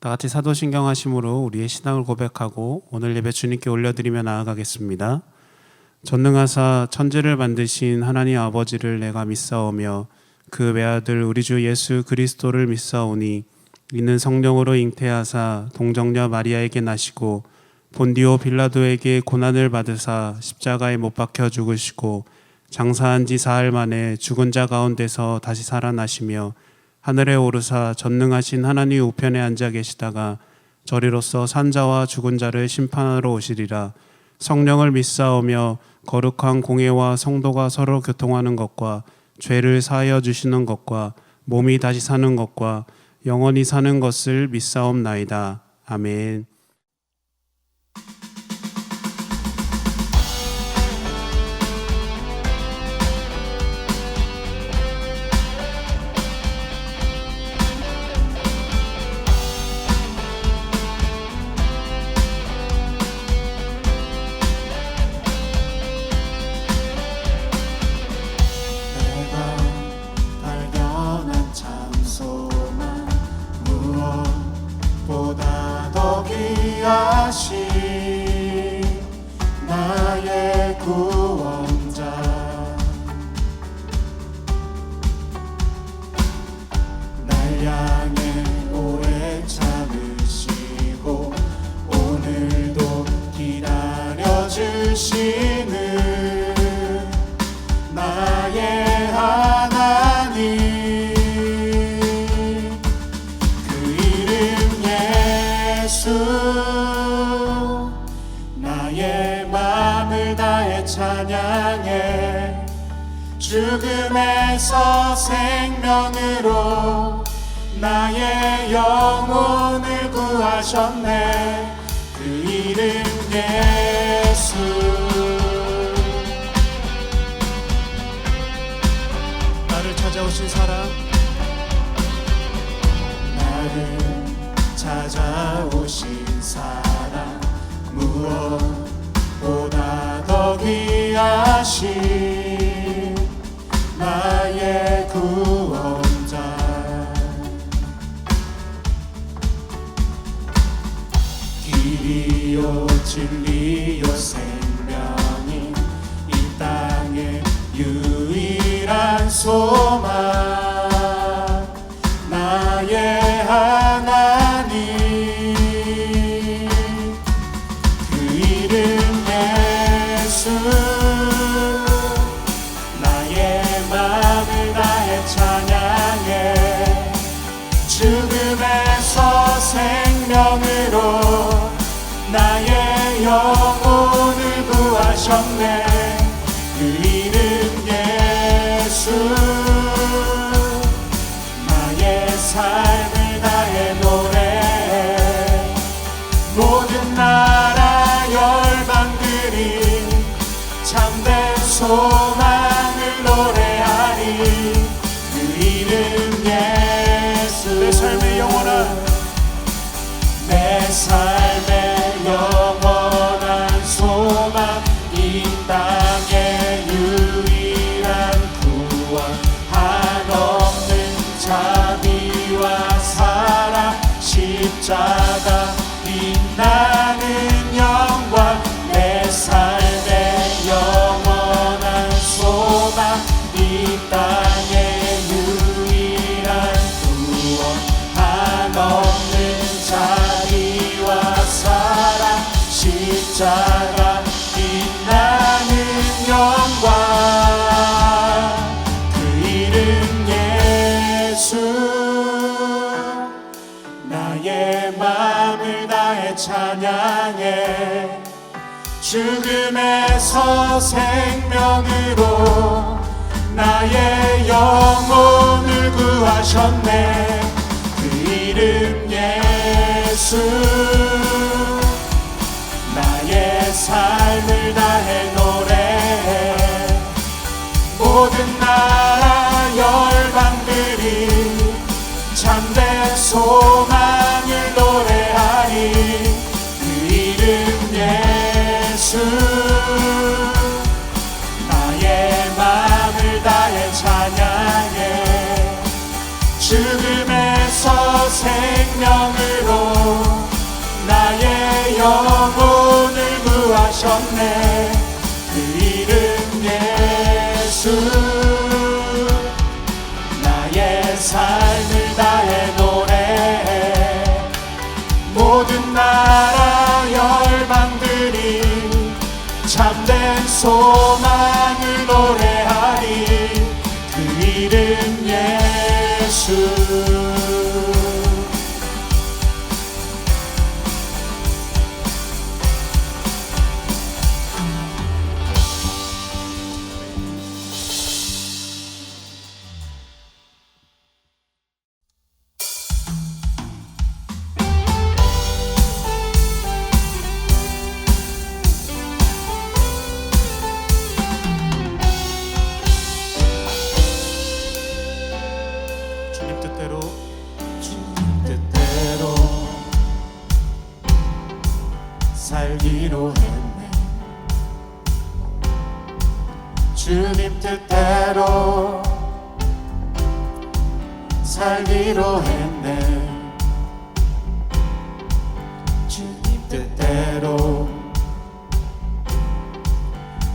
다같이 사도신경 하심으로 우리의 신앙을 고백하고 오늘 예배 주님께 올려드리며 나아가겠습니다. 전능하사 천지를 만드신 하나님 아버지를 내가 믿사오며 그 외아들 우리 주 예수 그리스도를 믿사오니 이는 성령으로 잉태하사 동정녀 마리아에게 나시고 본디오 빌라도에게 고난을 받으사 십자가에 못 박혀 죽으시고 장사한 지 사흘 만에 죽은 자 가운데서 다시 살아나시며 하늘에 오르사 전능하신 하나님 우편에 앉아 계시다가 저리로서 산자와 죽은 자를 심판하러 오시리라. 성령을 믿사오며 거룩한 공회와 성도가 서로 교통하는 것과 죄를 사하여 주시는 것과 몸이 다시 사는 것과 영원히 사는 것을 믿사옵나이다. 아멘. 나의 구원자 날 향해 오래 참으시고 오늘도 기다려주시는 나의 하나님 그 이름 예수 나의 맘을 다해 찬양해 죽음에서 생명으로 나의 영혼을 구하셨네 그 이름 예수 나를 찾아오신 사랑 나를 찾아오신 사랑 무엇보다 더 귀하신 나의 구원자 길이요 진리요 생명이 이 땅의 유일한 소망 나의 하나님 나의 마음을 다해 찬양해 죽음에서 생명으로 나의 영혼을 구하셨네 그 이름 예수 나의 삶을 다해 노래해 모든 나라 열방들이 참된 소망을 노래하리 그 이름 예수 내 삶의 영원한 소망 이 땅의 유일한 구원 한없는 자비와 사랑 십자가 빛나는 영광 내 삶의 영원한 소망 이 땅의 유일한 구원 한없는 자비와 사랑 십자가 빛나는 영광 그 이름 예수 나의 마음을 다해 찬양해 죽음에서 생명으로 나의 영혼을 구하셨네 그 이름 예수 나의 삶을 다해 노래해 모든 나라 열방들이 참된 소망을 노래하리 그 이름 예수 나의 마음을 다해 찬양해 죽음에서 생명으로 하셨네. 그 이름 예수. 나의 삶을 다해 노래해. 모든 나라 열방들이 참된 소망을 노래하리. 그 이름 예수. 주님 뜻대로 살기로 했네. 주님 뜻대로 살기로 했네. 주님 뜻대로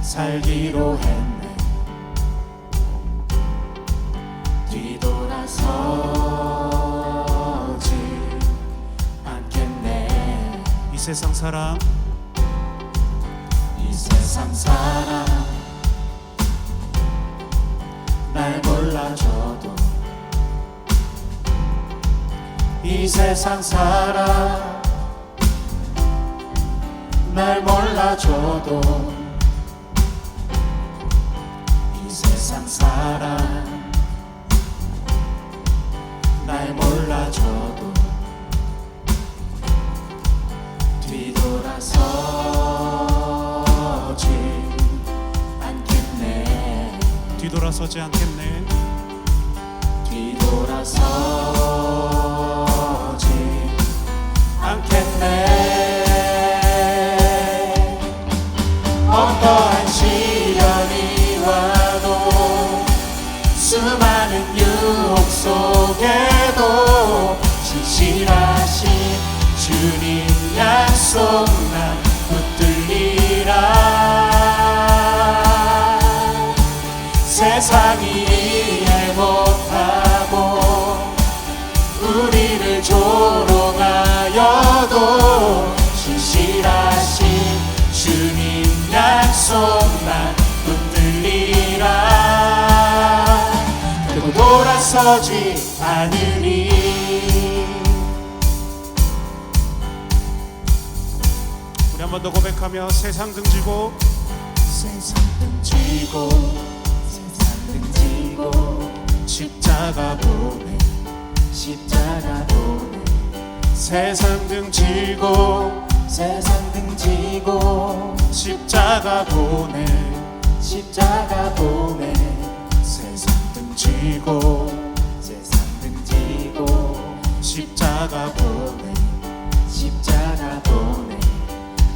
살기로 했네. 뒤돌아서지 않겠네. 이 세상 사람 이 세상 사람 날 몰라줘도, 이 세상 사람 날 몰라줘도, 이 세상 사람 날 몰라줘도 뒤돌아서지 않겠네. 뒤돌아서지 않겠네. 뒤돌아서지 않겠네. 어떠한 시련이 와도, 수많은 유혹 속에도 신실하신 주님 약속 난 붙들리라. 세상이 이해 못하고 우리를 조롱하여도, 신실하신 주님 약속 난 붙들리라. 그리고 돌아서지 않으리. 우리 한 번 더 고백하며 세상 등지고 세상 등지고 세상 등지고 십자가 보내. 십자가 보내. 세상 등지고 세상 등지고 십자가 보내. 십자가 보내. 세상 등지고 세상 등지고 십자가 보내. 십자가 보내.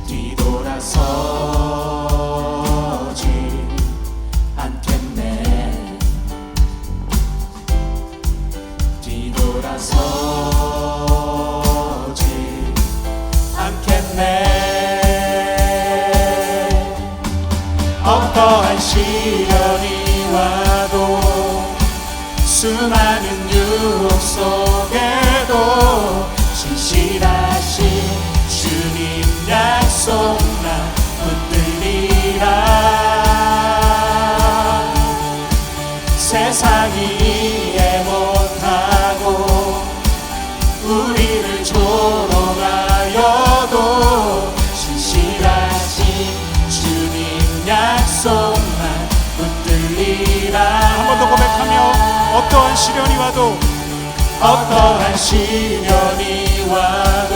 뒤돌아서지 않겠네. 뒤돌아서지 않겠네. 어떠한 시련이 와도, 수많은 유혹 속에도 신실하신 주님 약속 난 붙들리라. 세상이 이해 못하고 우리를 조롱하여도, 신실하신 주님 약속 난 붙들리라. 한 번 더 고백하며 어떠한 시련이 와도, 어떠한 시련이 와도,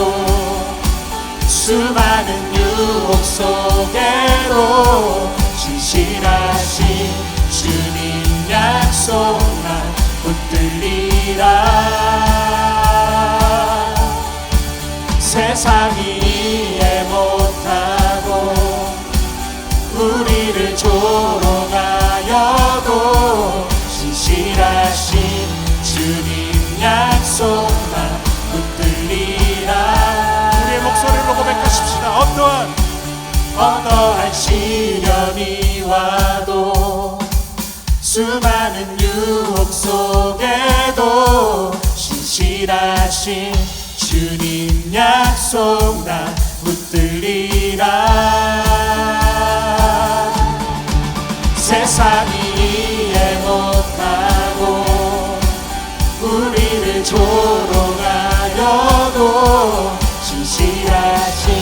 수많은 유혹 속에도 신실하신 주님 약속 난 붙들리라. 세상이 이해 못하고 우리를 조롱하여도, 신실하신 주님 약속 난 붙들리라. 우리의 목소리로 고백하십시다. 어떠한 시련이 와도 수많은 유혹 속에도 신실하신 주님 약속 나 붙들리라. 세상이 이해 못하고 우리를 조롱하여도 신실하신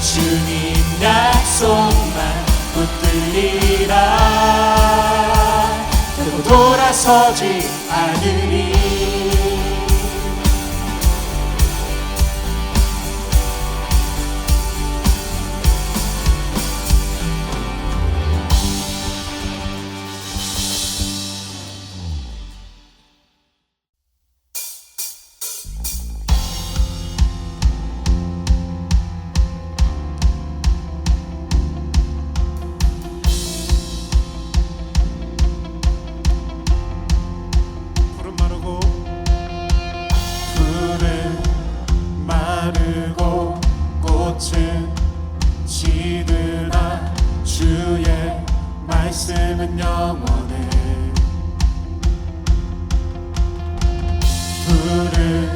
주님 약속만 붙들리라. 결코 돌아서지 않으리. 마르고 꽃은 지드나 주의 말씀은 영원해. 풀은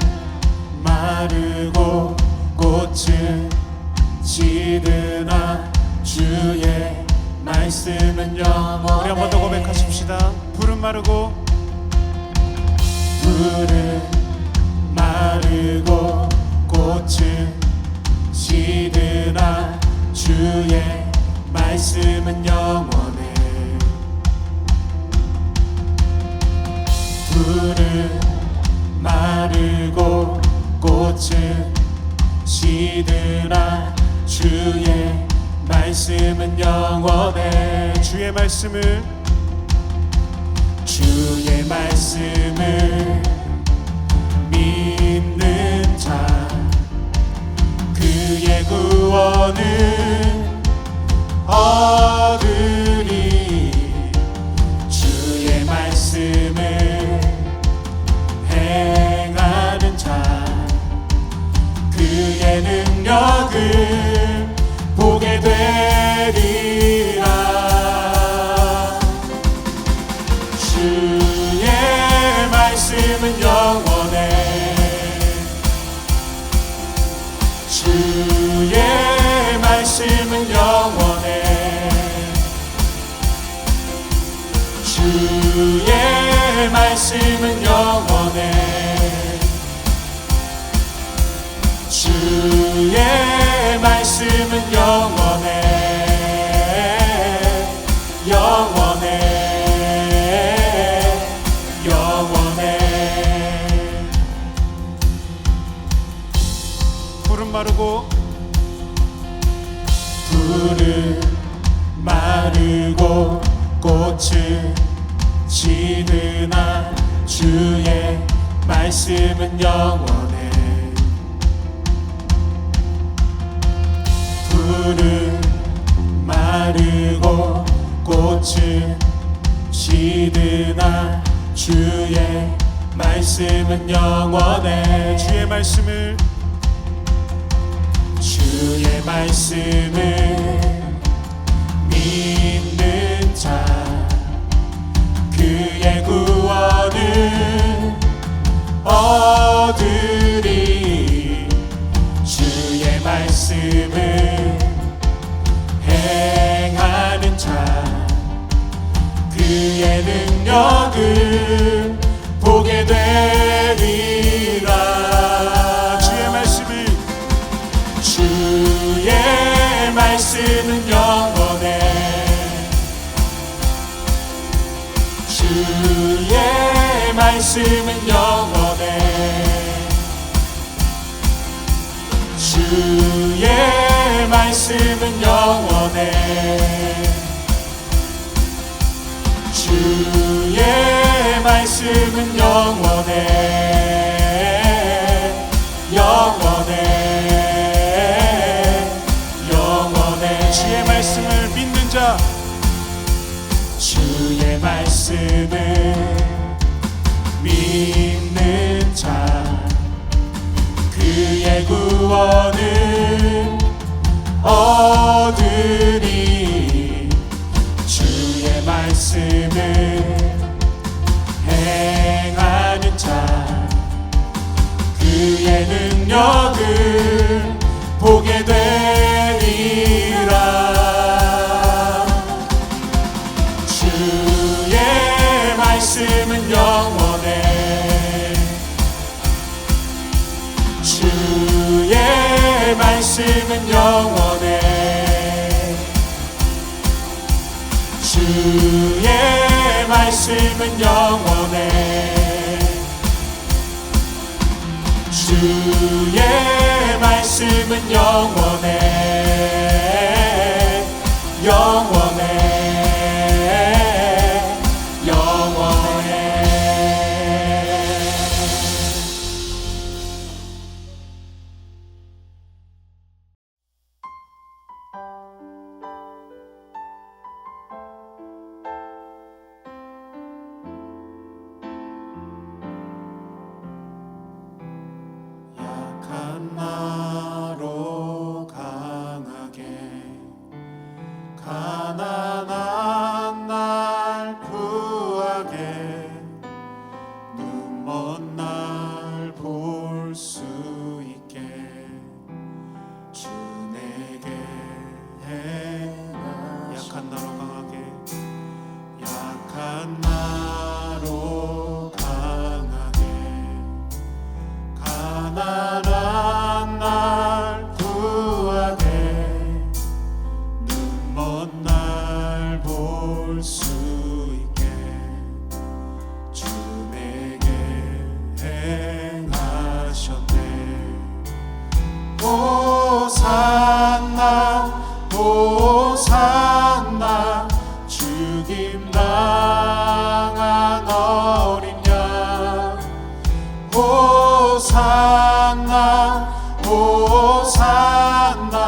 마르고 꽃은 지드나 주의 말씀은 영원해. 우리 한 번 더 고백하십시다. 풀은 마르고 마르고 꽃은 시드나 주의 말씀은 영원해. 풀은 마르고 꽃은 시드나 주의 말씀은 영원해. 주의 말씀을 믿는 자 그의 구원은 얻으리. 주의 말씀을 행하는 자 그의 능력을 보게 되리라. 주의 말씀은 영원해. 주의 말씀은 영원해. 주의 말씀은 영원해. 주의 말씀은 영원해. 영원해. 풀은 마르고 꽃은 지드나 주의 말씀은 영원해. 풀은 마르고 꽃은 지드나 주의 말씀은 영원해. 주의 말씀을 믿는 자 그의 구원은 얻으리. 주의 말씀을 행하는 자 그의 능력을 보게 되리라. 주의 말씀은 영원해. 주의 말씀은 영원해. 주의 말씀은 영원해. 주의 말씀은 영원해. 영원해. 주의 말씀을 믿는 자 주의 말씀을 믿는 자 그의 구원을 얻으리. 주의 능력을 보게 되리라. 주의 말씀은 영원해. 주의 말씀은 영원해. 주의 말씀은 영원해. 주의 말씀은 영원해. 영원해. 영원해. 약한 나로 강하게 가난한 날 구하게 눈먼 날 볼 수 있게 주 내게 행하시네. 약한 나로 강하게 약한 나로 강하게 가난한 날 구하게 눈먼 날 볼 수 있게 주 내게 행하셨네. 호산나 호산나 죽임 당한 어린 양. 호산나 호산나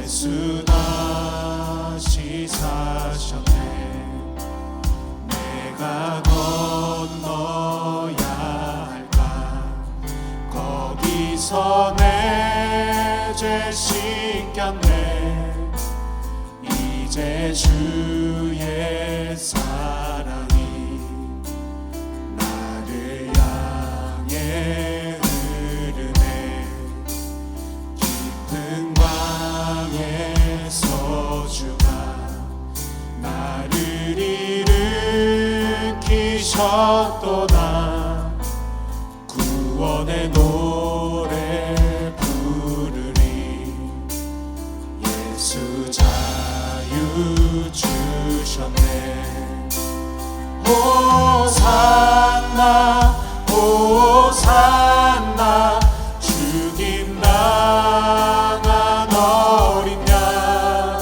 예수 다시 사셨네. 내가 건너야 할까 거기서 내 죄 씻겼네. 이제 주의 사랑이 나를 향해 흐르네. 깊은 광에서 주가 나를 일으키셨도다. 구원의 노래 부르리. 예수 자유 주셨네. 호산나 호산나 죽임 당한 어린 양.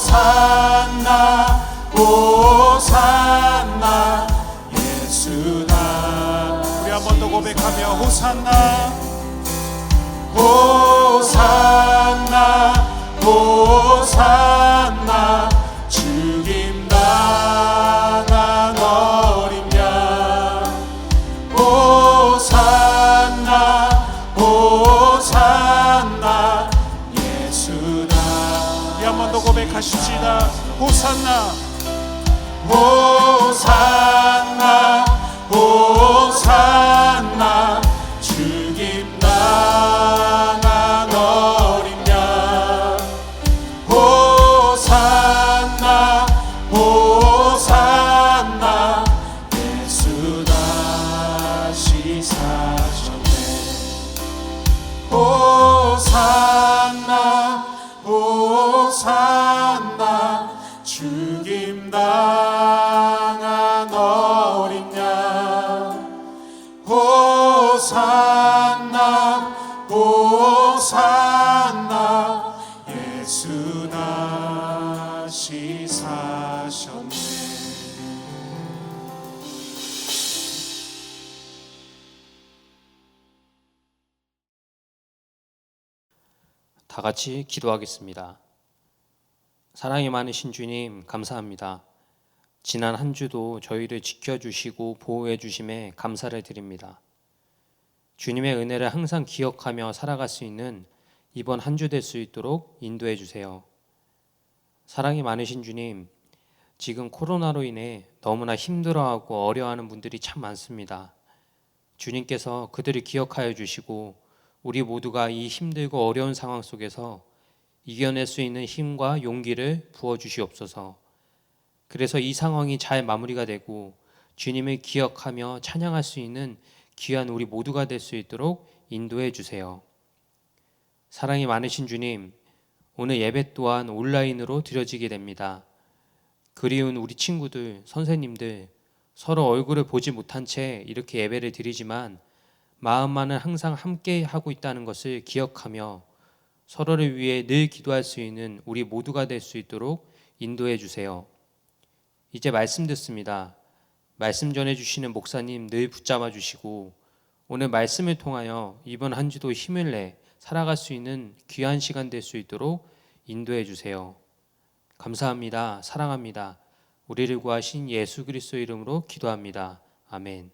호산나 호산나 예수나. 우리 한 번 더 고백하며 호산나 호산나 호산나 죽임 당한 어린 양. 호산나 호산나 예수나. 우리 한 번 더 고백하십시다. 호산나 호산나 호산나 죽임 당한 어린 양. 호산나 호산나 예수 다시 사셨네. 호산나 호산나 죽임 당한 어린 양. 호산나 호산나 예수 다시 사셨네. 다 같이 기도하겠습니다. 사랑이 많으신 주님, 감사합니다. 지난 한 주도 저희를 지켜주시고 보호해 주심에 감사를 드립니다. 주님의 은혜를 항상 기억하며 살아갈 수 있는 이번 한 주 될 수 있도록 인도해 주세요. 사랑이 많으신 주님, 지금 코로나로 인해 너무나 힘들어하고 어려워하는 분들이 참 많습니다. 주님께서 그들을 기억하여 주시고 우리 모두가 이 힘들고 어려운 상황 속에서 이겨낼 수 있는 힘과 용기를 부어주시옵소서. 그래서 이 상황이 잘 마무리가 되고 주님을 기억하며 찬양할 수 있는 귀한 우리 모두가 될 수 있도록 인도해 주세요. 사랑이 많으신 주님, 오늘 예배 또한 온라인으로 드려지게 됩니다. 그리운 우리 친구들, 선생님들, 서로 얼굴을 보지 못한 채 이렇게 예배를 드리지만 마음만은 항상 함께 하고 있다는 것을 기억하며 서로를 위해 늘 기도할 수 있는 우리 모두가 될 수 있도록 인도해 주세요. 이제 말씀 듣습니다. 말씀 전해주시는 목사님 늘 붙잡아 주시고 오늘 말씀을 통하여 이번 한 주도 힘을 내 살아갈 수 있는 귀한 시간 될 수 있도록 인도해 주세요. 감사합니다. 사랑합니다. 우리를 구하신 예수 그리스도 이름으로 기도합니다. 아멘.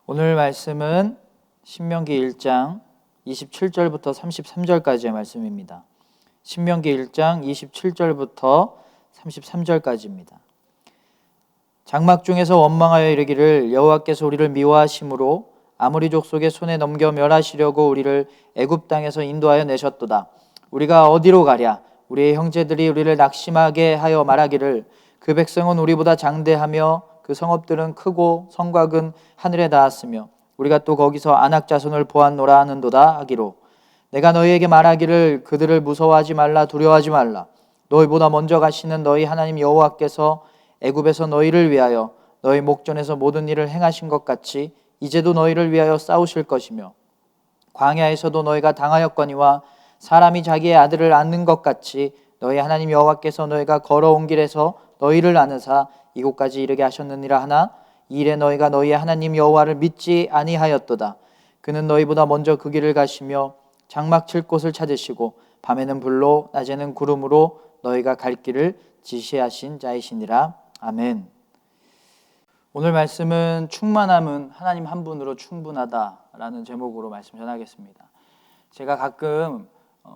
오늘 말씀은 신명기 1장 27절부터 33절까지의 말씀입니다. 신명기 1장 27절부터 33절까지입니다. 장막 중에서 원망하여 이르기를 여호와께서 우리를 미워하심으로 아모리 족속의 손에 넘겨 멸하시려고 우리를 애굽 땅에서 인도하여 내셨도다. 우리가 어디로 가랴? 우리의 형제들이 우리를 낙심하게 하여 말하기를 그 백성은 우리보다 장대하며 그 성읍들은 크고 성곽은 하늘에 닿았으며 우리가 또 거기서 아낙 자손을 보았노라 하는도다 하기로 내가 너희에게 말하기를 그들을 무서워하지 말라 두려워하지 말라. 너희보다 먼저 가시는 너희 하나님 여호와께서 애굽에서 너희를 위하여 너희 목전에서 모든 일을 행하신 것 같이 이제도 너희를 위하여 싸우실 것이며 광야에서도 너희가 당하였거니와 사람이 자기의 아들을 낳는 것 같이 너희 하나님 여호와께서 너희가 걸어온 길에서 너희를 낳으사 이곳까지 이르게 하셨느니라 하나 이 일에 너희가 너희의 하나님 여호와를 믿지 아니하였도다. 그는 너희보다 먼저 그 길을 가시며 장막 칠 곳을 찾으시고 밤에는 불로 낮에는 구름으로 너희가 갈 길을 지시하신 자이시니라. 아멘. 오늘 말씀은 충만함은 하나님 한 분으로 충분하다라는 제목으로 말씀 전하겠습니다. 제가 가끔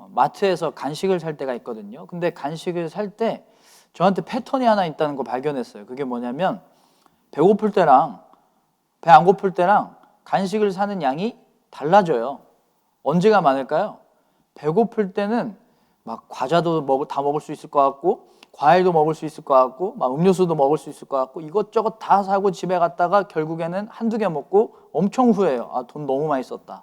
마트에서 간식을 살 때가 있거든요. 근데 간식을 살 때 저한테 패턴이 하나 있다는 거 발견했어요. 그게 뭐냐면 배고플 때랑 배 안 고플 때랑 간식을 사는 양이 달라져요. 언제가 많을까요? 배고플 때는 막 과자도 다 먹을 수 있을 것 같고 과일도 먹을 수 있을 것 같고 막 음료수도 먹을 수 있을 것 같고 이것저것 다 사고 집에 갔다가 결국에는 한두 개 먹고 엄청 후회해요. 아, 돈 너무 많이 썼다.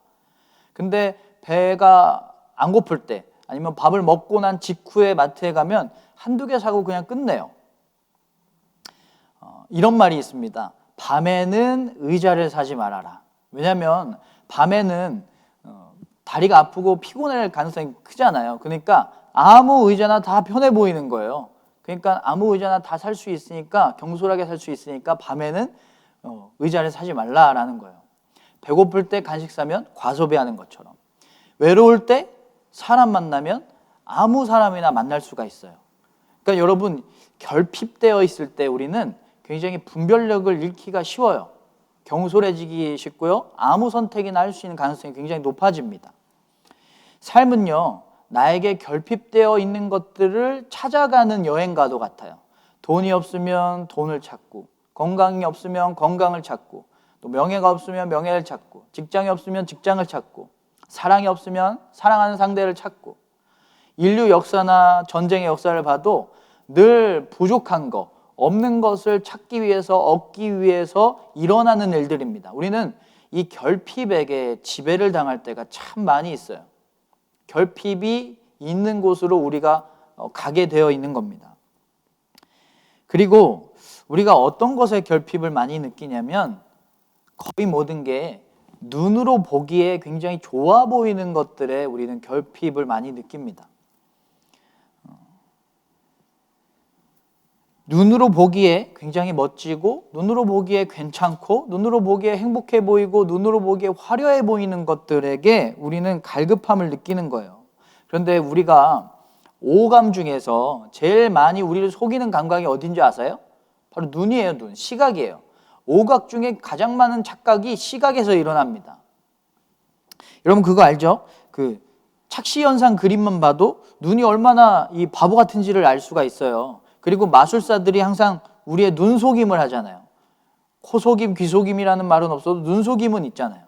근데 배가 안 고플 때 아니면 밥을 먹고 난 직후에 마트에 가면 한두 개 사고 그냥 끝내요. 이런 말이 있습니다. 밤에는 의자를 사지 말아라. 왜냐하면 밤에는 다리가 아프고 피곤할 가능성이 크잖아요. 그러니까 아무 의자나 다 편해 보이는 거예요. 그러니까 아무 의자나 다 살 수 있으니까 경솔하게 살 수 있으니까 밤에는 의자를 사지 말라라는 거예요. 배고플 때 간식 사면 과소비하는 것처럼 외로울 때 사람 만나면 아무 사람이나 만날 수가 있어요. 그러니까 여러분 결핍되어 있을 때 우리는 굉장히 분별력을 잃기가 쉬워요. 경솔해지기 쉽고요. 아무 선택이나 할 수 있는 가능성이 굉장히 높아집니다. 삶은요. 나에게 결핍되어 있는 것들을 찾아가는 여행과도 같아요. 돈이 없으면 돈을 찾고 건강이 없으면 건강을 찾고 또 명예가 없으면 명예를 찾고 직장이 없으면 직장을 찾고 사랑이 없으면 사랑하는 상대를 찾고 인류 역사나 전쟁의 역사를 봐도 늘 부족한 거, 없는 것을 찾기 위해서 얻기 위해서 일어나는 일들입니다. 우리는 이 결핍에게 지배를 당할 때가 참 많이 있어요. 결핍이 있는 곳으로 우리가 가게 되어 있는 겁니다. 그리고 우리가 어떤 것에 결핍을 많이 느끼냐면 거의 모든 게 눈으로 보기에 굉장히 좋아 보이는 것들에 우리는 결핍을 많이 느낍니다. 눈으로 보기에 굉장히 멋지고 눈으로 보기에 괜찮고 눈으로 보기에 행복해 보이고 눈으로 보기에 화려해 보이는 것들에게 우리는 갈급함을 느끼는 거예요. 그런데 우리가 오감 중에서 제일 많이 우리를 속이는 감각이 어딘지 아세요? 바로 눈이에요. 눈, 시각이에요. 오각 중에 가장 많은 착각이 시각에서 일어납니다. 여러분 그거 알죠? 그 착시현상 그림만 봐도 눈이 얼마나 이 바보 같은지를 알 수가 있어요. 그리고 마술사들이 항상 우리의 눈속임을 하잖아요. 코속임, 귀속임이라는 말은 없어도 눈속임은 있잖아요.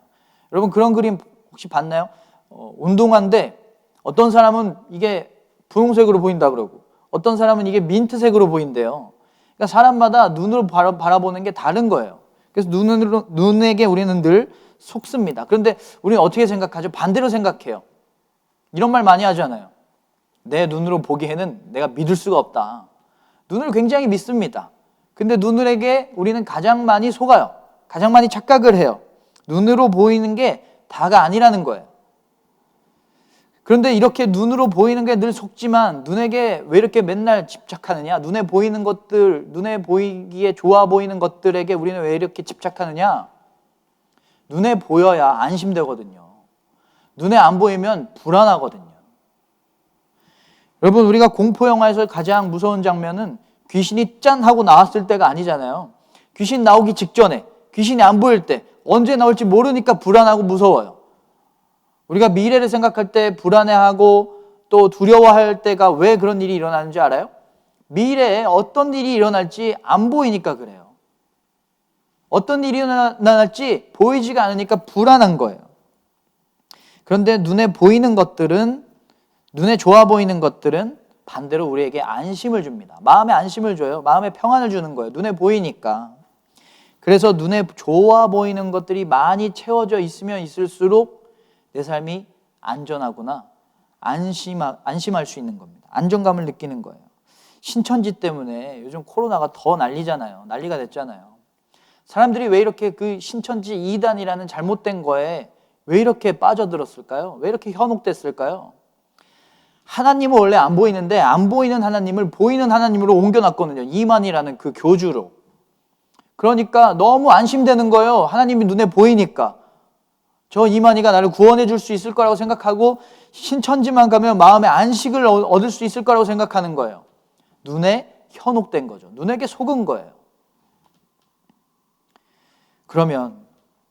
여러분 그런 그림 혹시 봤나요? 운동화인데 어떤 사람은 이게 분홍색으로 보인다 그러고 어떤 사람은 이게 민트색으로 보인대요. 그러니까 사람마다 눈으로 바라보는 게 다른 거예요. 그래서 눈에게 우리는 늘 속습니다. 그런데 우리는 어떻게 생각하죠? 반대로 생각해요. 이런 말 많이 하잖아요. 내 눈으로 보기에는 내가 믿을 수가 없다. 눈을 굉장히 믿습니다. 근데 눈에게 우리는 가장 많이 속아요. 가장 많이 착각을 해요. 눈으로 보이는 게 다가 아니라는 거예요. 그런데 이렇게 눈으로 보이는 게 늘 속지만 눈에게 왜 이렇게 맨날 집착하느냐? 눈에 보이는 것들, 눈에 보이기에 좋아 보이는 것들에게 우리는 왜 이렇게 집착하느냐? 눈에 보여야 안심되거든요. 눈에 안 보이면 불안하거든요. 여러분 우리가 공포영화에서 가장 무서운 장면은 귀신이 짠 하고 나왔을 때가 아니잖아요. 귀신 나오기 직전에, 귀신이 안 보일 때, 언제 나올지 모르니까 불안하고 무서워요. 우리가 미래를 생각할 때 불안해하고 또 두려워할 때가 왜 그런 일이 일어나는지 알아요? 미래에 어떤 일이 일어날지 안 보이니까 그래요. 어떤 일이 일어날지 보이지가 않으니까 불안한 거예요. 그런데 눈에 보이는 것들은, 눈에 좋아 보이는 것들은 반대로 우리에게 안심을 줍니다. 마음에 안심을 줘요. 마음에 평안을 주는 거예요. 눈에 보이니까. 그래서 눈에 좋아 보이는 것들이 많이 채워져 있으면 있을수록 내 삶이 안전하구나, 안심할 수 있는 겁니다. 안정감을 느끼는 거예요. 신천지 때문에 요즘 코로나가 더 난리잖아요. 난리가 됐잖아요. 사람들이 왜 이렇게 그 신천지 이단이라는 잘못된 거에 왜 이렇게 빠져들었을까요? 왜 이렇게 현혹됐을까요? 하나님은 원래 안 보이는데 안 보이는 하나님을 보이는 하나님으로 옮겨놨거든요. 이만이라는 그 교주로. 그러니까 너무 안심되는 거예요. 하나님이 눈에 보이니까. 저 이만희가 나를 구원해 줄 수 있을 거라고 생각하고 신천지만 가면 마음의 안식을 얻을 수 있을 거라고 생각하는 거예요. 눈에 현혹된 거죠. 눈에게 속은 거예요. 그러면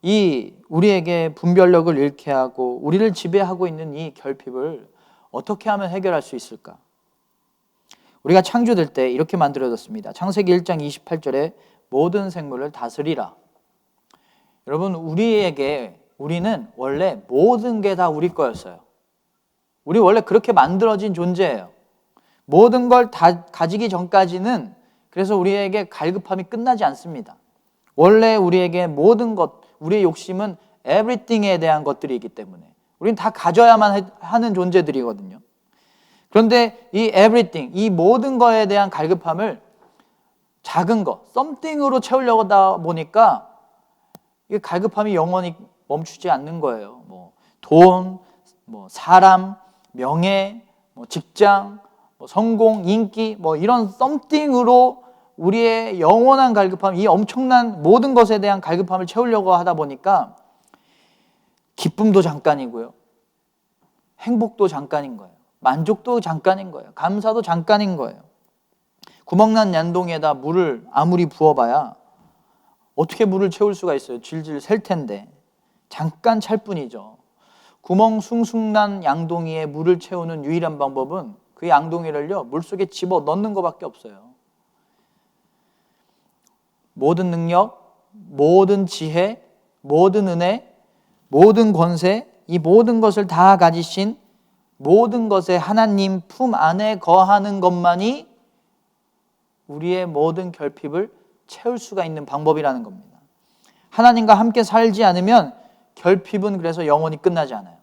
이 우리에게 분별력을 잃게 하고 우리를 지배하고 있는 이 결핍을 어떻게 하면 해결할 수 있을까? 우리가 창조될 때 이렇게 만들어졌습니다. 창세기 1장 28절에 모든 생물을 다스리라. 여러분 우리는 원래 모든 게 다 우리 거였어요. 우리 원래 그렇게 만들어진 존재예요. 모든 걸 다 가지기 전까지는 그래서 우리에게 갈급함이 끝나지 않습니다. 원래 우리에게 모든 것, 우리의 욕심은 everything에 대한 것들이기 때문에 우리는 다 가져야만 하는 존재들이거든요. 그런데 이 everything, 이 모든 거에 대한 갈급함을 작은 거, something으로 채우려고 하다 보니까 이 갈급함이 영원히 멈추지 않는 거예요. 돈, 사람, 명예, 직장, 성공, 인기, 이런 something으로 우리의 영원한 갈급함, 이 엄청난 모든 것에 대한 갈급함을 채우려고 하다 보니까 기쁨도 잠깐이고요. 행복도 잠깐인 거예요. 만족도 잠깐인 거예요. 감사도 잠깐인 거예요. 구멍난 양동이에다 물을 아무리 부어봐야 어떻게 물을 채울 수가 있어요? 질질 셀 텐데. 잠깐 찰 뿐이죠. 구멍 숭숭 난 양동이에 물을 채우는 유일한 방법은 그 양동이를요 물속에 집어 넣는 것밖에 없어요. 모든 능력, 모든 지혜, 모든 은혜, 모든 권세, 이 모든 것을 다 가지신 모든 것에 하나님 품 안에 거하는 것만이 우리의 모든 결핍을 채울 수가 있는 방법이라는 겁니다. 하나님과 함께 살지 않으면 결핍은 그래서 영원히 끝나지 않아요.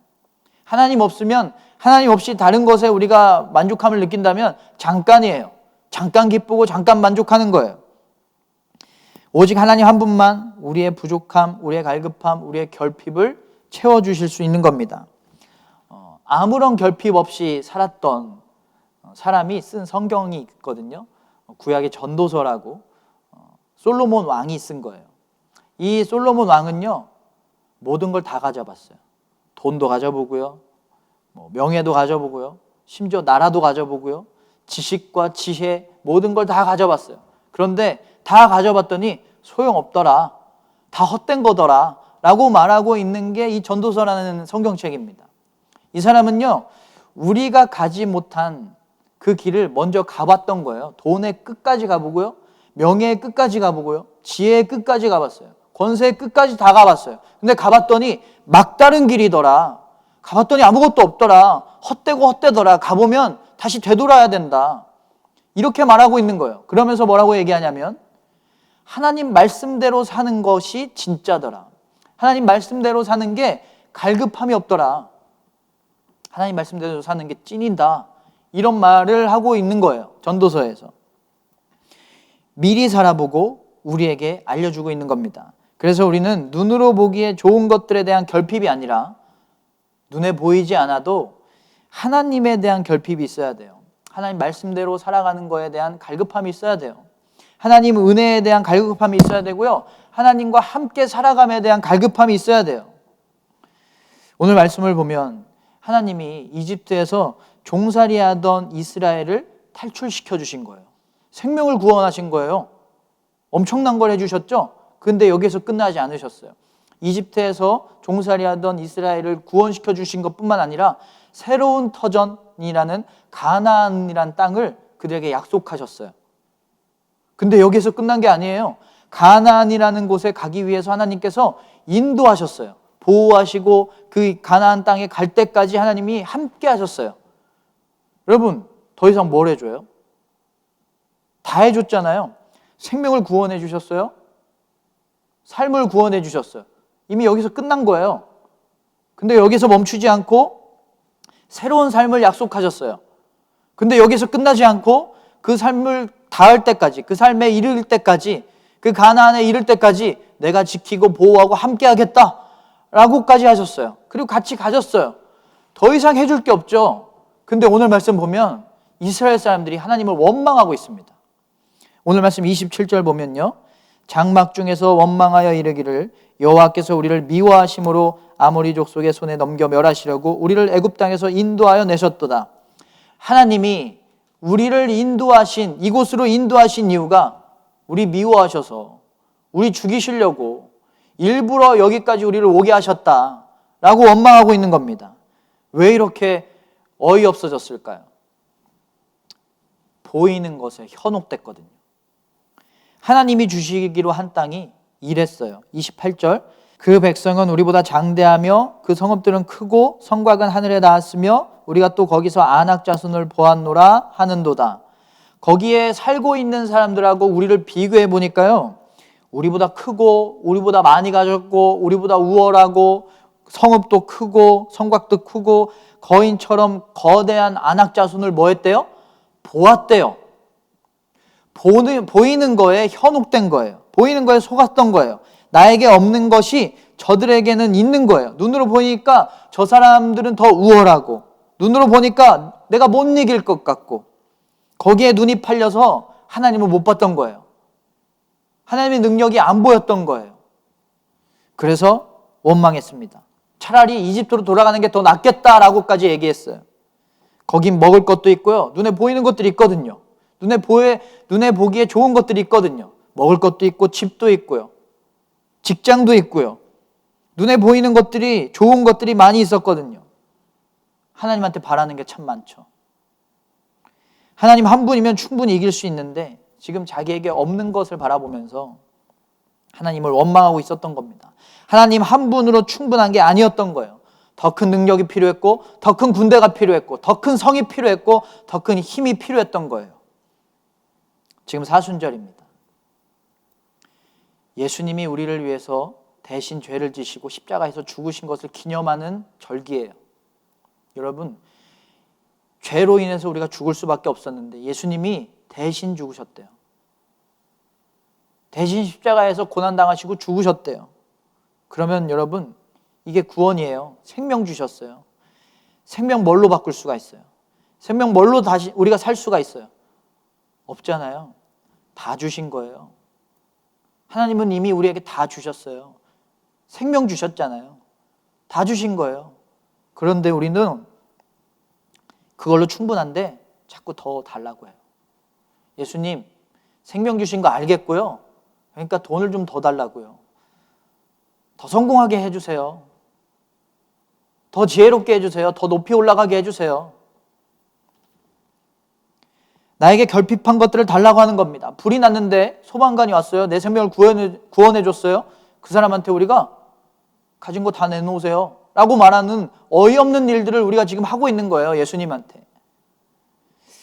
하나님 없으면, 하나님 없이 다른 것에 우리가 만족함을 느낀다면 잠깐이에요. 잠깐 기쁘고 잠깐 만족하는 거예요. 오직 하나님 한 분만 우리의 부족함, 우리의 갈급함, 우리의 결핍을 채워주실 수 있는 겁니다. 아무런 결핍 없이 살았던 사람이 쓴 성경이 있거든요. 구약의 전도서라고 솔로몬 왕이 쓴 거예요. 이 솔로몬 왕은요 모든 걸 다 가져봤어요. 돈도 가져보고요, 명예도 가져보고요, 심지어 나라도 가져보고요, 지식과 지혜 모든 걸 다 가져봤어요. 그런데 다 가져봤더니 소용없더라, 다 헛된 거더라 라고 말하고 있는 게 이 전도서라는 성경책입니다. 이 사람은요 우리가 가지 못한 그 길을 먼저 가봤던 거예요. 돈의 끝까지 가보고요, 명예의 끝까지 가보고요. 지혜의 끝까지 가봤어요. 권세의 끝까지 다 가봤어요. 근데 가봤더니 막다른 길이더라. 가봤더니 아무것도 없더라. 헛되고 헛되더라. 가보면 다시 되돌아야 된다. 이렇게 말하고 있는 거예요. 그러면서 뭐라고 얘기하냐면 하나님 말씀대로 사는 것이 진짜더라. 하나님 말씀대로 사는 게 갈급함이 없더라. 하나님 말씀대로 사는 게 찐이다. 이런 말을 하고 있는 거예요. 전도서에서. 미리 살아보고 우리에게 알려주고 있는 겁니다. 그래서 우리는 눈으로 보기에 좋은 것들에 대한 결핍이 아니라 눈에 보이지 않아도 하나님에 대한 결핍이 있어야 돼요. 하나님 말씀대로 살아가는 거에 대한 갈급함이 있어야 돼요. 하나님 은혜에 대한 갈급함이 있어야 되고요. 하나님과 함께 살아감에 대한 갈급함이 있어야 돼요. 오늘 말씀을 보면 하나님이 이집트에서 종살이하던 이스라엘을 탈출시켜 주신 거예요. 생명을 구원하신 거예요. 엄청난 걸 해주셨죠? 근데 여기서 끝나지 않으셨어요. 이집트에서 종살이하던 이스라엘을 구원시켜 주신 것뿐만 아니라 새로운 터전이라는 가나안이라는 땅을 그들에게 약속하셨어요. 근데 여기서 끝난 게 아니에요. 가나안이라는 곳에 가기 위해서 하나님께서 인도하셨어요. 보호하시고 그 가나안 땅에 갈 때까지 하나님이 함께 하셨어요. 여러분, 더 이상 뭘 해줘요? 다 해줬잖아요. 생명을 구원해 주셨어요. 삶을 구원해 주셨어요. 이미 여기서 끝난 거예요. 근데 여기서 멈추지 않고 새로운 삶을 약속하셨어요. 근데 여기서 끝나지 않고 그 삶을 닿을 때까지, 그 삶에 이를 때까지, 그 가나안에 이를 때까지 내가 지키고 보호하고 함께 하겠다 라고까지 하셨어요. 그리고 같이 가셨어요. 더 이상 해줄 게 없죠. 근데 오늘 말씀 보면 이스라엘 사람들이 하나님을 원망하고 있습니다. 오늘 말씀 27절 보면요, 장막 중에서 원망하여 이르기를 여호와께서 우리를 미워하심으로 아모리 족속의 손에 넘겨 멸하시려고 우리를 애굽 땅에서 인도하여 내셨도다. 하나님이 우리를 인도하신, 이곳으로 인도하신 이유가 우리 미워하셔서 우리 죽이시려고 일부러 여기까지 우리를 오게 하셨다라고 원망하고 있는 겁니다. 왜 이렇게 어이없어졌을까요? 보이는 것에 현혹됐거든요. 하나님이 주시기로 한 땅이 이랬어요. 28절, 그 백성은 우리보다 장대하며 그 성읍들은 크고 성곽은 하늘에 닿았으며 우리가 또 거기서 아낙 자손을 보았노라 하는도다. 거기에 살고 있는 사람들하고 우리를 비교해 보니까요, 우리보다 크고 우리보다 많이 가졌고 우리보다 우월하고 성읍도 크고 성곽도 크고 거인처럼 거대한 아낙 자손을 뭐 했대요? 보았대요. 보이는 거에 현혹된 거예요. 보이는 거에 속았던 거예요. 나에게 없는 것이 저들에게는 있는 거예요. 눈으로 보니까 저 사람들은 더 우월하고, 눈으로 보니까 내가 못 이길 것 같고, 거기에 눈이 팔려서 하나님을 못 봤던 거예요. 하나님의 능력이 안 보였던 거예요. 그래서 원망했습니다. 차라리 이집트로 돌아가는 게 더 낫겠다라고까지 얘기했어요. 거긴 먹을 것도 있고요, 눈에 보이는 것들이 있거든요. 눈에 보기에 좋은 것들이 있거든요. 먹을 것도 있고 집도 있고요, 직장도 있고요. 눈에 보이는 것들이, 좋은 것들이 많이 있었거든요. 하나님한테 바라는 게 참 많죠. 하나님 한 분이면 충분히 이길 수 있는데 지금 자기에게 없는 것을 바라보면서 하나님을 원망하고 있었던 겁니다. 하나님 한 분으로 충분한 게 아니었던 거예요. 더 큰 능력이 필요했고, 더 큰 군대가 필요했고, 더 큰 성이 필요했고, 더 큰 힘이 필요했던 거예요. 지금 사순절입니다. 예수님이 우리를 위해서 대신 죄를 지시고 십자가에서 죽으신 것을 기념하는 절기예요. 여러분, 죄로 인해서 우리가 죽을 수밖에 없었는데 예수님이 대신 죽으셨대요. 대신 십자가에서 고난당하시고 죽으셨대요. 그러면 여러분, 이게 구원이에요. 생명 주셨어요. 생명 뭘로 바꿀 수가 있어요? 생명 뭘로 다시 우리가 살 수가 있어요? 없잖아요. 다 주신 거예요. 하나님은 이미 우리에게 다 주셨어요. 생명 주셨잖아요. 다 주신 거예요. 그런데 우리는 그걸로 충분한데 자꾸 더 달라고 해요. 예수님, 생명 주신 거 알겠고요. 그러니까 돈을 좀 더 달라고요. 더 성공하게 해주세요. 더 지혜롭게 해주세요. 더 높이 올라가게 해주세요. 나에게 결핍한 것들을 달라고 하는 겁니다. 불이 났는데 소방관이 왔어요. 내 생명을 구원해 줬어요. 그 사람한테 우리가 가진 거 다 내놓으세요 라고 말하는 어이없는 일들을 우리가 지금 하고 있는 거예요. 예수님한테.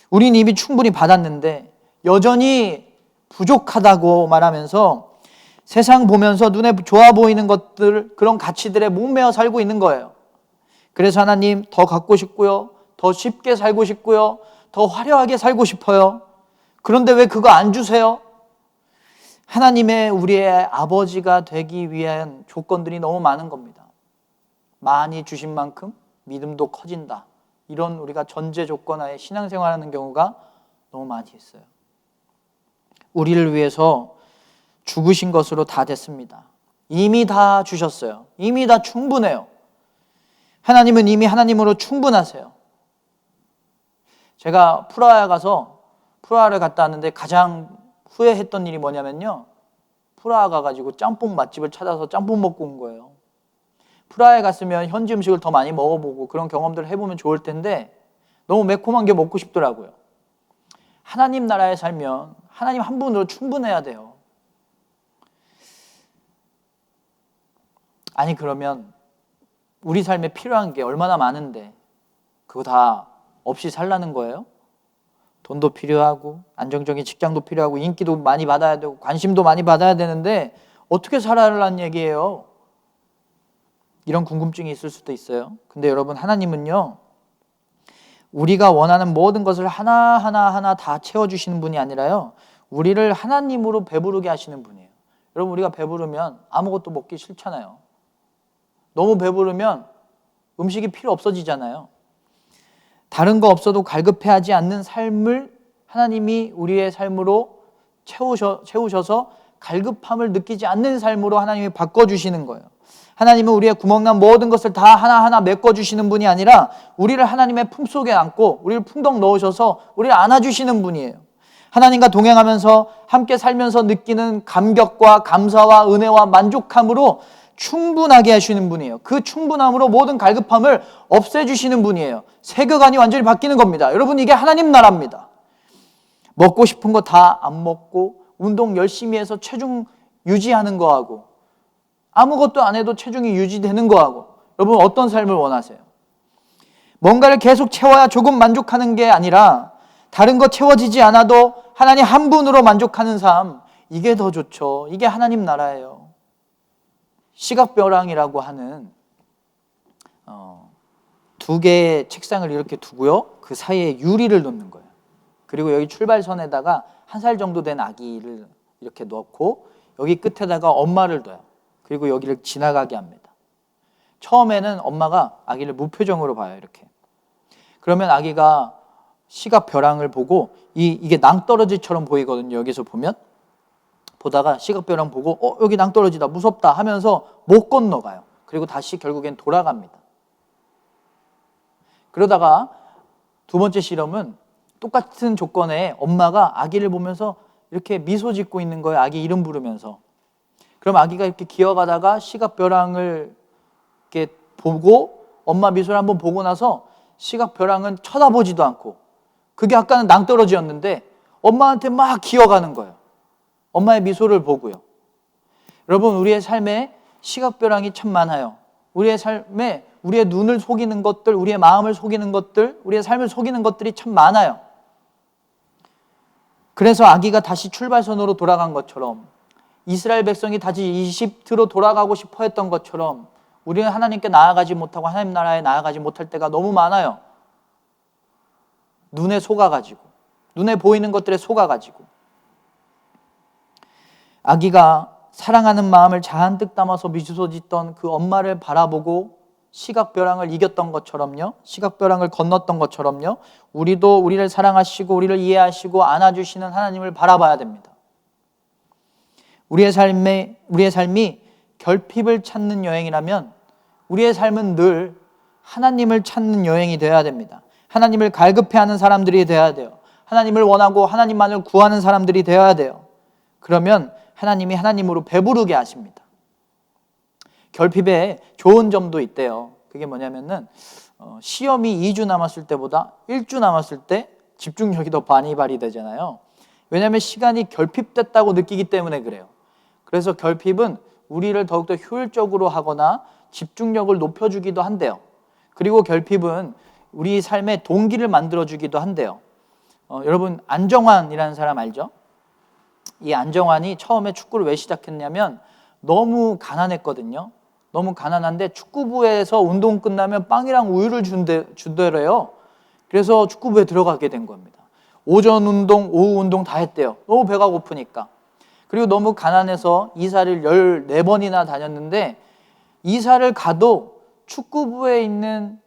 우린 이미 충분히 받았는데 여전히 부족하다고 말하면서 세상 보면서 눈에 좋아 보이는 것들, 그런 가치들에 목매어 살고 있는 거예요. 그래서 하나님, 더 갖고 싶고요, 더 쉽게 살고 싶고요, 더 화려하게 살고 싶어요. 그런데 왜 그거 안 주세요? 하나님의 우리의 아버지가 되기 위한 조건들이 너무 많은 겁니다. 많이 주신 만큼 믿음도 커진다. 이런 우리가 전제 조건하에 신앙생활하는 경우가 너무 많이 있어요. 우리를 위해서 죽으신 것으로 다 됐습니다. 이미 다 주셨어요. 이미 다 충분해요. 하나님은 이미 하나님으로 충분하세요. 제가 프라하를 갔다 왔는데 가장 후회했던 일이 뭐냐면요, 프라하 가가지고 짬뽕 맛집을 찾아서 짬뽕 먹고 온 거예요. 프라하에 갔으면 현지 음식을 더 많이 먹어보고 그런 경험들을 해보면 좋을 텐데 너무 매콤한 게 먹고 싶더라고요. 하나님 나라에 살면 하나님 한 분으로 충분해야 돼요. 아니, 그러면 우리 삶에 필요한 게 얼마나 많은데 그거 다 없이 살라는 거예요? 돈도 필요하고 안정적인 직장도 필요하고 인기도 많이 받아야 되고 관심도 많이 받아야 되는데 어떻게 살아라는 얘기예요? 이런 궁금증이 있을 수도 있어요. 근데 여러분, 하나님은요, 우리가 원하는 모든 것을 하나하나 다 채워주시는 분이 아니라요, 우리를 하나님으로 배부르게 하시는 분이에요. 여러분, 우리가 배부르면 아무것도 먹기 싫잖아요. 너무 배부르면 음식이 필요 없어지잖아요. 다른 거 없어도 갈급해하지 않는 삶을 하나님이 우리의 삶으로 채우셔서 갈급함을 느끼지 않는 삶으로 하나님이 바꿔주시는 거예요. 하나님은 우리의 구멍난 모든 것을 다 하나하나 메꿔주시는 분이 아니라 우리를 하나님의 품속에 안고 우리를 풍덩 넣으셔서 우리를 안아주시는 분이에요. 하나님과 동행하면서 함께 살면서 느끼는 감격과 감사와 은혜와 만족함으로 충분하게 하시는 분이에요. 그 충분함으로 모든 갈급함을 없애주시는 분이에요. 세계관이 완전히 바뀌는 겁니다. 여러분, 이게 하나님 나라입니다. 먹고 싶은 거 다 안 먹고 운동 열심히 해서 체중 유지하는 거하고 아무것도 안 해도 체중이 유지되는 거하고, 여러분 어떤 삶을 원하세요? 뭔가를 계속 채워야 조금 만족하는 게 아니라 다른 거 채워지지 않아도 하나님 한 분으로 만족하는 삶, 이게 더 좋죠. 이게 하나님 나라예요. 시각벼랑이라고 하는 두 개의 책상을 이렇게 두고요, 그 사이에 유리를 놓는 거예요. 그리고 여기 출발선에다가 1살 정도 된 아기를 이렇게 넣고 여기 끝에다가 엄마를 둬요. 그리고 여기를 지나가게 합니다. 처음에는 엄마가 아기를 무표정으로 봐요. 이렇게. 그러면 아기가 시각벼랑을 보고 이게 낭떠러지처럼 보이거든요. 여기서 보면. 보다가 시각벼랑 보고 여기 낭떠러지다, 무섭다 하면서 못 건너가요. 그리고 다시 결국엔 돌아갑니다. 그러다가 두 번째 실험은 똑같은 조건에 엄마가 아기를 보면서 이렇게 미소 짓고 있는 거예요. 아기 이름 부르면서. 그럼 아기가 이렇게 기어가다가 시각벼랑을 이렇게 보고 엄마 미소를 한번 보고 나서 시각벼랑은 쳐다보지도 않고, 그게 아까는 낭떠러지였는데 엄마한테 막 기어가는 거예요. 엄마의 미소를 보고요. 여러분, 우리의 삶에 시각벼랑이 참 많아요. 우리의 삶에 우리의 눈을 속이는 것들, 우리의 마음을 속이는 것들, 우리의 삶을 속이는 것들이 참 많아요. 그래서 아기가 다시 출발선으로 돌아간 것처럼, 이스라엘 백성이 다시 이집트로 돌아가고 싶어 했던 것처럼 우리는 하나님께 나아가지 못하고 하나님 나라에 나아가지 못할 때가 너무 많아요. 눈에 속아가지고, 눈에 보이는 것들에 속아가지고. 아기가 사랑하는 마음을 잔뜩 담아서 미소 짓던 그 엄마를 바라보고 시각벼랑을 이겼던 것처럼요, 시각벼랑을 건넜던 것처럼요, 우리도 우리를 사랑하시고 우리를 이해하시고 안아주시는 하나님을 바라봐야 됩니다. 우리의 삶이 결핍을 찾는 여행이라면 우리의 삶은 늘 하나님을 찾는 여행이 되어야 됩니다. 하나님을 갈급해하는 사람들이 되어야 돼요. 하나님을 원하고 하나님만을 구하는 사람들이 되어야 돼요. 그러면 하나님이 하나님으로 배부르게 하십니다. 결핍에 좋은 점도 있대요. 그게 뭐냐면은 시험이 2주 남았을 때보다 1주 남았을 때 집중력이 더 많이 발휘되잖아요. 왜냐하면 시간이 결핍됐다고 느끼기 때문에 그래요. 그래서 결핍은 우리를 더욱더 효율적으로 하거나 집중력을 높여주기도 한대요. 그리고 결핍은 우리 삶의 동기를 만들어주기도 한대요. 여러분 안정환이라는 사람 알죠? 이 안정환이 처음에 축구를 왜 시작했냐면 너무 가난했거든요. 너무 가난한데 축구부에서 운동 끝나면 빵이랑 우유를 준대래요. 그래서 축구부에 들어가게 된 겁니다. 오전 운동, 오후 운동 다 했대요. 너무 배가 고프니까. 그리고 너무 가난해서 이사를 14번이나 다녔는데 이사를 가도 축구부에 있는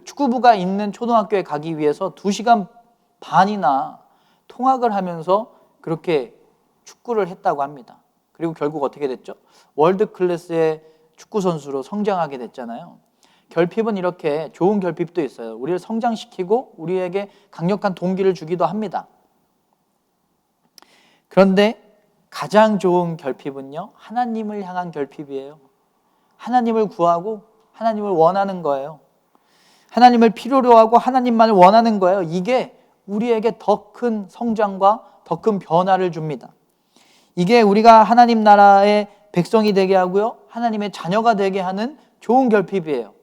축구부가 있는 초등학교에 가기 위해서 2시간 반이나 통학을 하면서 그렇게 축구를 했다고 합니다. 그리고 결국 어떻게 됐죠? 월드 클래스의 축구 선수로 성장하게 됐잖아요. 결핍은 이렇게 좋은 결핍도 있어요. 우리를 성장시키고 우리에게 강력한 동기를 주기도 합니다. 그런데 가장 좋은 결핍은요, 하나님을 향한 결핍이에요. 하나님을 구하고 하나님을 원하는 거예요. 하나님을 필요로 하고 하나님만을 원하는 거예요. 이게 우리에게 더 큰 성장과 더 큰 변화를 줍니다. 이게 우리가 하나님 나라의 백성이 되게 하고요, 하나님의 자녀가 되게 하는 좋은 결핍이에요.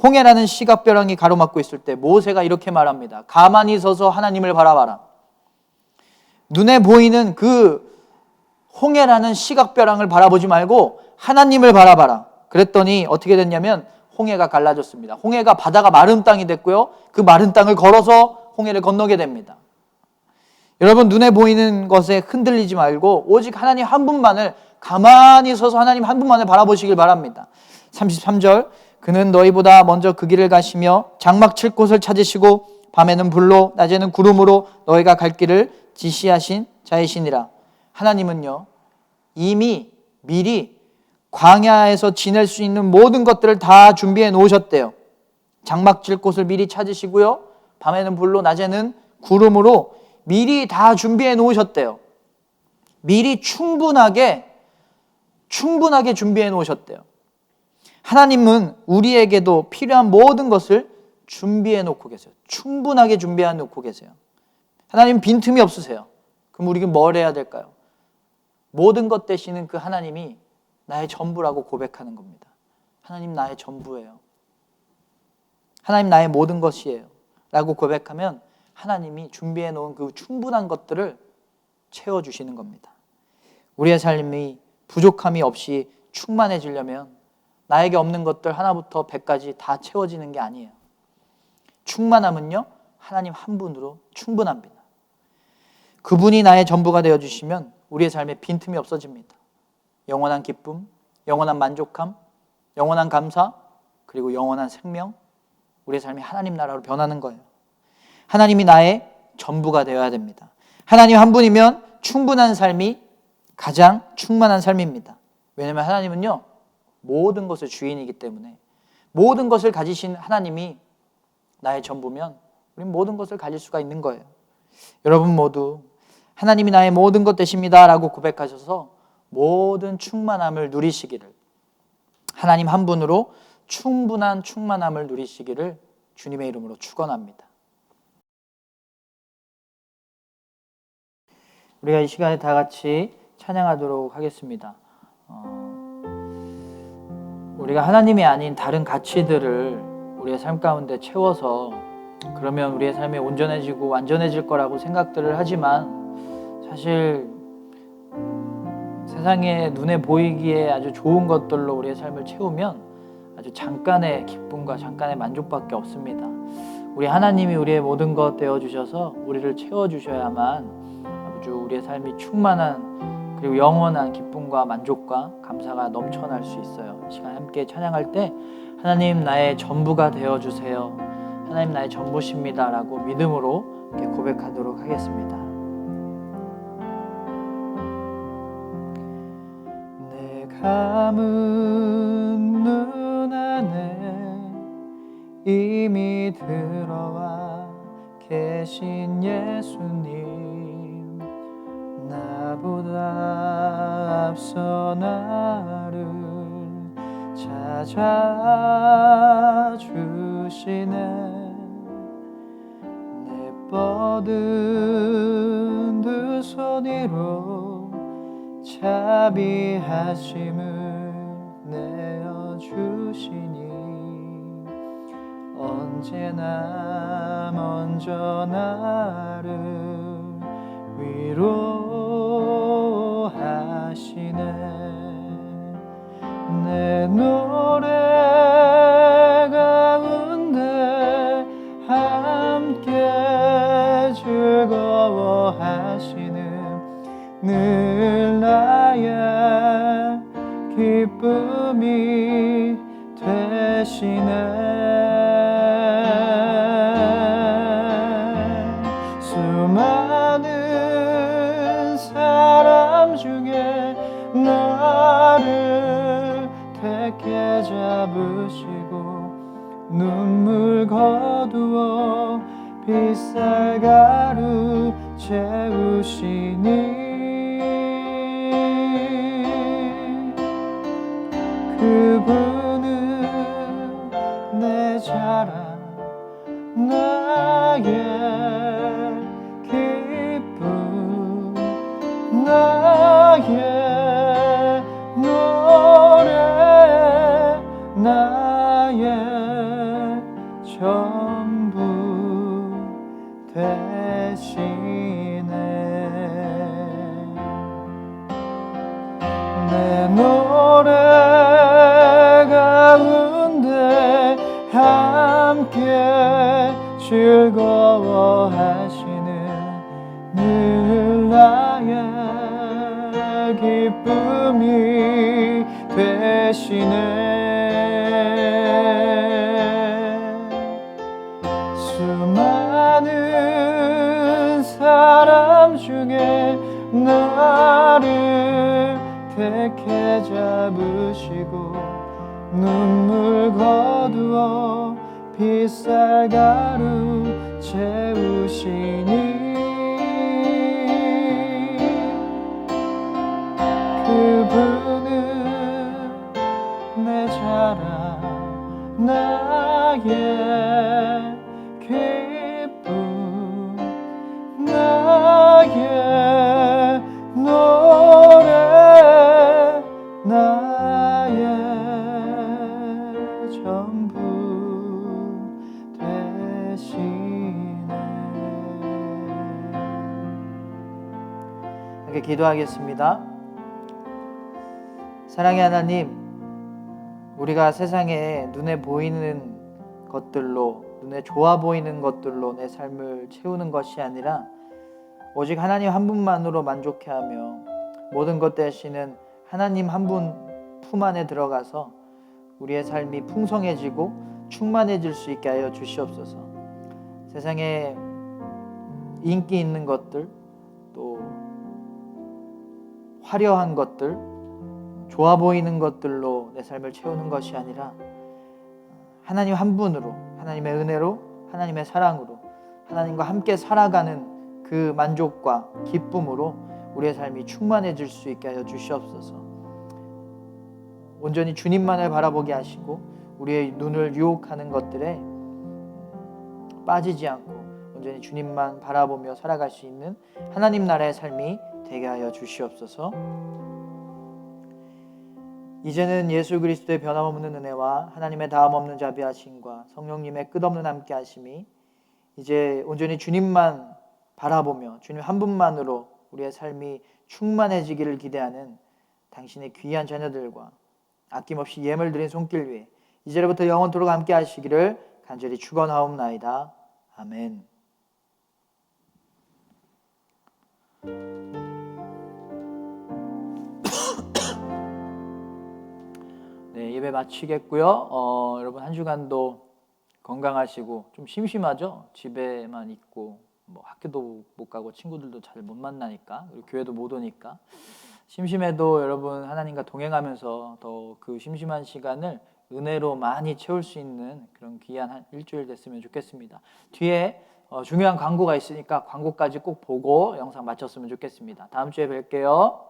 홍해라는 시각벼랑이 가로막고 있을 때 모세가 이렇게 말합니다. 가만히 서서 하나님을 바라봐라. 눈에 보이는 그 홍해라는 시각벼랑을 바라보지 말고 하나님을 바라봐라. 그랬더니 어떻게 됐냐면 홍해가 갈라졌습니다. 홍해가 바다가 마른 땅이 됐고요, 그 마른 땅을 걸어서 홍해를 건너게 됩니다. 여러분 눈에 보이는 것에 흔들리지 말고 오직 하나님 한 분만을 가만히 서서 하나님 한 분만을 바라보시길 바랍니다. 33절 그는 너희보다 먼저 그 길을 가시며 장막 칠 곳을 찾으시고 밤에는 불로 낮에는 구름으로 너희가 갈 길을 지시하신 자이시니라. 하나님은요 이미 미리 광야에서 지낼 수 있는 모든 것들을 다 준비해 놓으셨대요. 장막 칠 곳을 미리 찾으시고요, 밤에는 불로 낮에는 구름으로 미리 다 준비해 놓으셨대요. 미리 충분하게 준비해 놓으셨대요. 하나님은 우리에게도 필요한 모든 것을 준비해 놓고 계세요. 충분하게 준비해 놓고 계세요. 하나님 빈틈이 없으세요. 그럼 우리가 뭘 해야 될까요? 모든 것 되시는 그 하나님이 나의 전부라고 고백하는 겁니다. 하나님 나의 전부예요. 하나님 나의 모든 것이에요 라고 고백하면 하나님이 준비해 놓은 그 충분한 것들을 채워주시는 겁니다. 우리의 삶이 부족함이 없이 충만해지려면 나에게 없는 것들 하나부터 100까지 다 채워지는 게 아니에요. 충만함은요 하나님 한 분으로 충분합니다. 그분이 나의 전부가 되어주시면 우리의 삶에 빈틈이 없어집니다. 영원한 기쁨, 영원한 만족함, 영원한 감사, 그리고 영원한 생명, 우리의 삶이 하나님 나라로 변하는 거예요. 하나님이 나의 전부가 되어야 됩니다. 하나님 한 분이면 충분한 삶이 가장 충만한 삶입니다. 왜냐하면 하나님은요 모든 것의 주인이기 때문에, 모든 것을 가지신 하나님이 나의 전부면 우리는 모든 것을 가질 수가 있는 거예요. 여러분 모두 하나님이 나의 모든 것 되십니다 라고 고백하셔서 모든 충만함을 누리시기를, 하나님 한 분으로 충분한 충만함을 누리시기를 주님의 이름으로 축원합니다. 우리가 이 시간에 다 같이 찬양하도록 하겠습니다. 우리가 하나님이 아닌 다른 가치들을 우리의 삶 가운데 채워서 그러면 우리의 삶이 온전해지고 완전해질 거라고 생각들을 하지만, 사실 세상에 눈에 보이기에 아주 좋은 것들로 우리의 삶을 채우면 아주 잠깐의 기쁨과 잠깐의 만족밖에 없습니다. 우리 하나님이 우리의 모든 것 되어주셔서 우리를 채워주셔야만 아주 우리의 삶이 충만한 그리고 영원한 기쁨과 만족과 감사가 넘쳐날 수 있어요. 이 시간 함께 찬양할 때 하나님 나의 전부가 되어주세요, 하나님 나의 전부십니다 라고 믿음으로 이렇게 고백하도록 하겠습니다. 내 감은 눈 안에 이미 들어와 계신 예수님, 나보다 앞서 나를 찾아주시네. 모든 두 손으로 자비하심을 내어주시니 언제나 먼저 나를 위로하시네. 내 노래 가운데 함께 즐거워하시는 늘 나의 기쁨이 되시네. 수많은 사람 중에 나를 택해 잡으시고 눈물 거두어 빛살가루 채우시니 그분은 내 자랑 나의 기쁨 나의 노래 나의 전부 되시네. 내 노래 가운데 함께 즐거워하시는 늘 나의 기쁨이 되시네. 수많은 사람 중에 나를 택해 잡으시고 눈물 거두어 빛살가루 채우시니 그분은 내 자랑 나의 기쁨 나의 노래 나의 전부 되시네. 이렇게 기도하겠습니다. 사랑의 하나님, 우리가 세상에 눈에 보이는 것들로, 눈에 좋아 보이는 것들로 내 삶을 채우는 것이 아니라 오직 하나님 한 분만으로 만족해하며 모든 것 되시는 하나님 한 분 품 안에 들어가서 우리의 삶이 풍성해지고 충만해질 수 있게 하여 주시옵소서. 세상에 인기 있는 것들, 또 화려한 것들, 좋아 보이는 것들로 내 삶을 채우는 것이 아니라 하나님 한 분으로, 하나님의 은혜로, 하나님의 사랑으로 하나님과 함께 살아가는 그 만족과 기쁨으로 우리의 삶이 충만해질 수 있게 하여 주시옵소서. 온전히 주님만을 바라보게 하시고 우리의 눈을 유혹하는 것들에 빠지지 않고 온전히 주님만 바라보며 살아갈 수 있는 하나님 나라의 삶이 되게 하여 주시옵소서. 이제는 예수 그리스도의 변함없는 은혜와 하나님의 다함없는 자비하심과 성령님의 끝없는 함께하심이 이제 온전히 주님만 바라보며 주님 한 분만으로 우리의 삶이 충만해지기를 기대하는 당신의 귀한 자녀들과 아낌없이 예물 드린 손길 위에 이제부터 영원토록 함께 하시기를 간절히 축원하옵나이다. 아멘. 네, 예배 마치겠고요. 여러분 한 주간도 건강하시고 좀 심심하죠? 집에만 있고 뭐 학교도 못 가고 친구들도 잘 못 만나니까 그리고 교회도 못 오니까 심심해도 여러분 하나님과 동행하면서 더 그 심심한 시간을 은혜로 많이 채울 수 있는 그런 귀한 한 일주일 됐으면 좋겠습니다. 뒤에 중요한 광고가 있으니까 광고까지 꼭 보고 영상 마쳤으면 좋겠습니다. 다음 주에 뵐게요.